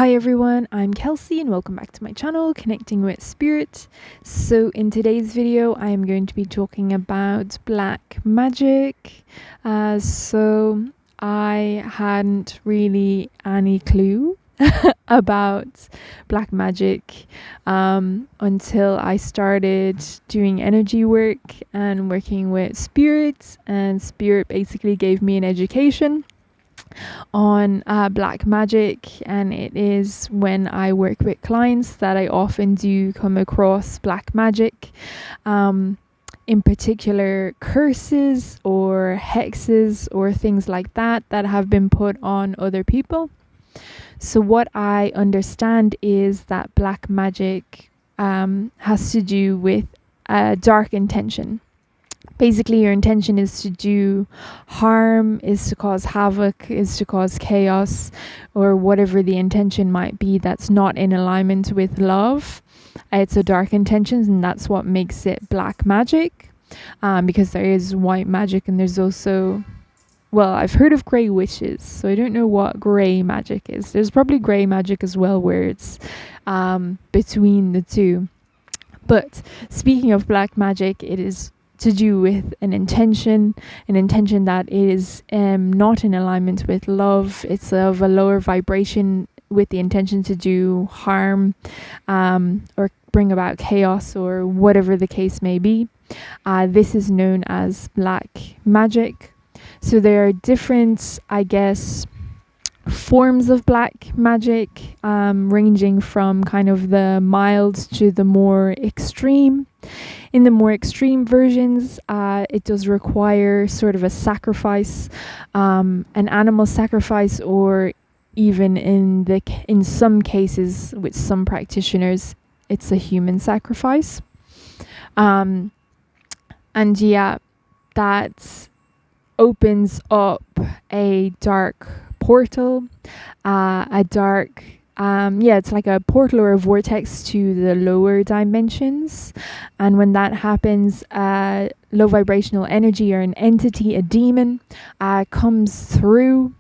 Hi everyone, I'm Kelsie and welcome back to my channel, Connecting with Spirit. So in today's video, I am going to be talking about black magic. So I hadn't really any clue about black magic until I started doing energy work and working with spirits, and spirit basically gave me an education on black magic, and it is when I work with clients that I often do come across black magic, in particular curses or hexes or things like that have been put on other people. So what I understand is that black magic has to do with a dark intention. Basically, your intention is to do harm, is to cause havoc, is to cause chaos, or whatever the intention might be that's not in alignment with love. It's a dark intention, and that's what makes it black magic, because there is white magic, and there's also, well, I've heard of grey witches, so I don't know what grey magic is. There's probably grey magic as well, where it's between the two. But speaking of black magic, it is to do with an intention that is not in alignment with love. It's of a lower vibration with the intention to do harm, or bring about chaos, or whatever the case may be. This is known as black magic. So there are different, I guess, forms of black magic, ranging from kind of the mild to the more extreme. In the more extreme versions, it does require sort of a sacrifice, an animal sacrifice, or even in some cases with some practitioners, it's a human sacrifice. And yeah, that opens up a dark portal, it's like a portal or a vortex to the lower dimensions. And when that happens, low vibrational energy or an entity, a demon, comes through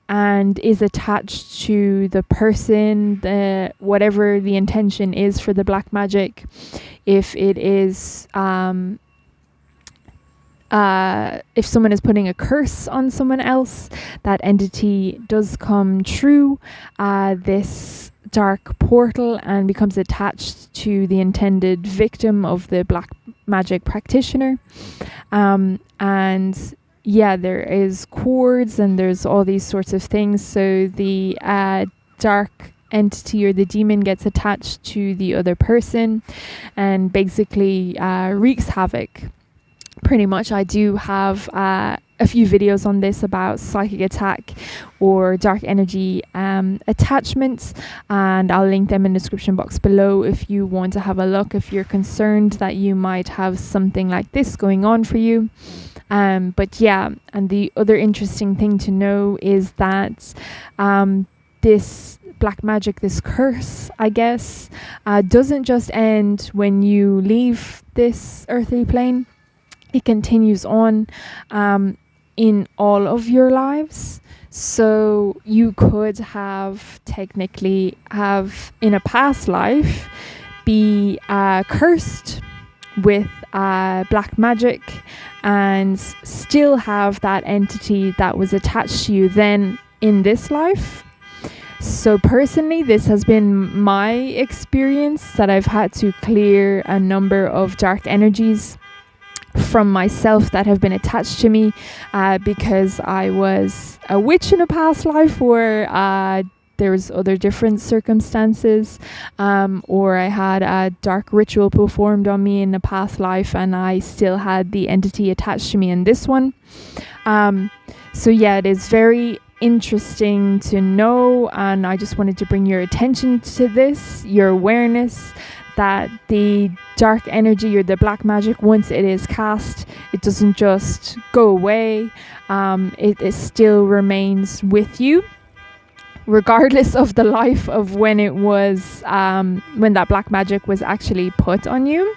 and is attached to the person, whatever the intention is for the black magic. If it is if someone is putting a curse on someone else, that entity does come true, this dark portal, and becomes attached to the intended victim of the black magic practitioner. And yeah, there is cords and there's all these sorts of things. So the dark entity or the demon gets attached to the other person and basically wreaks havoc. Pretty much. I do have a few videos on this about psychic attack or dark energy attachments, and I'll link them in the description box below if you want to have a look, if you're concerned that you might have something like this going on for you. But yeah, and the other interesting thing to know is that this black magic, this curse, I guess, doesn't just end when you leave this earthly plane. It continues on in all of your lives. So you could technically have in a past life be cursed with black magic and still have that entity that was attached to you then in this life. So personally, this has been my experience, that I've had to clear a number of dark energies from myself that have been attached to me, because I was a witch in a past life, or there's other different circumstances, or I had a dark ritual performed on me in a past life and I still had the entity attached to me in this one. So yeah, it is very interesting to know, and I just wanted to bring your attention to this, your awareness that the dark energy or the black magic, once it is cast, it doesn't just go away. It still remains with you, regardless of the life of when it was, when that black magic was actually put on you.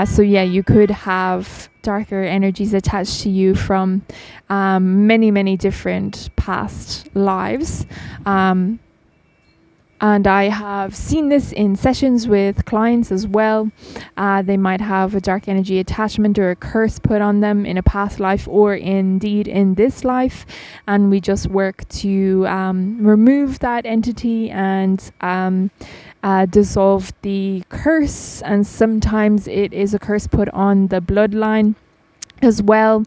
So yeah, you could have darker energies attached to you from many different past lives. And I have seen this in sessions with clients as well. They might have a dark energy attachment or a curse put on them in a past life, or indeed in this life. And we just work to remove that entity and dissolve the curse. And sometimes it is a curse put on the bloodline as well.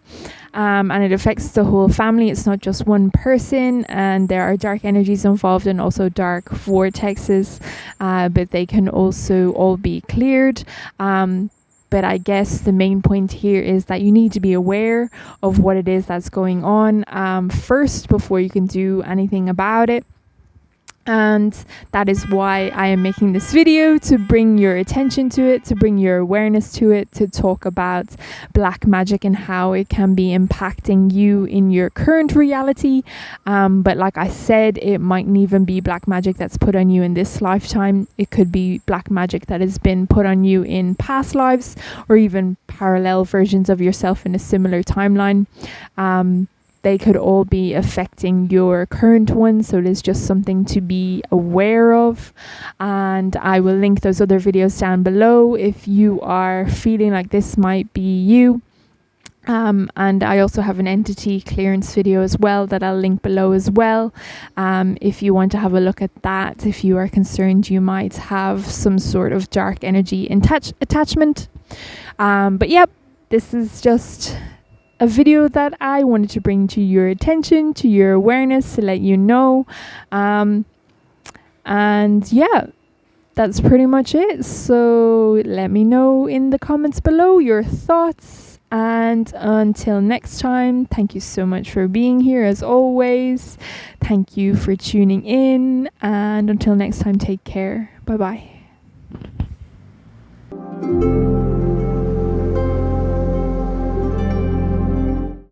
And it affects the whole family. It's not just one person, and there are dark energies involved and also dark vortexes, but they can also all be cleared. But I guess the main point here is that you need to be aware of what it is that's going on first before you can do anything about it. And that is why I am making this video, to bring your attention to it, to bring your awareness to it, to talk about black magic and how it can be impacting you in your current reality. But like I said, it mightn't even be black magic that's put on you in this lifetime. It could be black magic that has been put on you in past lives, or even parallel versions of yourself in a similar timeline. They could all be affecting your current one, so it is just something to be aware of. And I will link those other videos down below if you are feeling like this might be you. And I also have an entity clearance video as well that I'll link below as well, if you want to have a look at that, if you are concerned you might have some sort of dark energy attachment. But yep, this is just a video that I wanted to bring to your attention, to your awareness, to let you know. And yeah, that's pretty much it. So let me know in the comments below your thoughts. And until next time, thank you so much for being here as always. Thank you for tuning in. And until next time, take care. Bye-bye.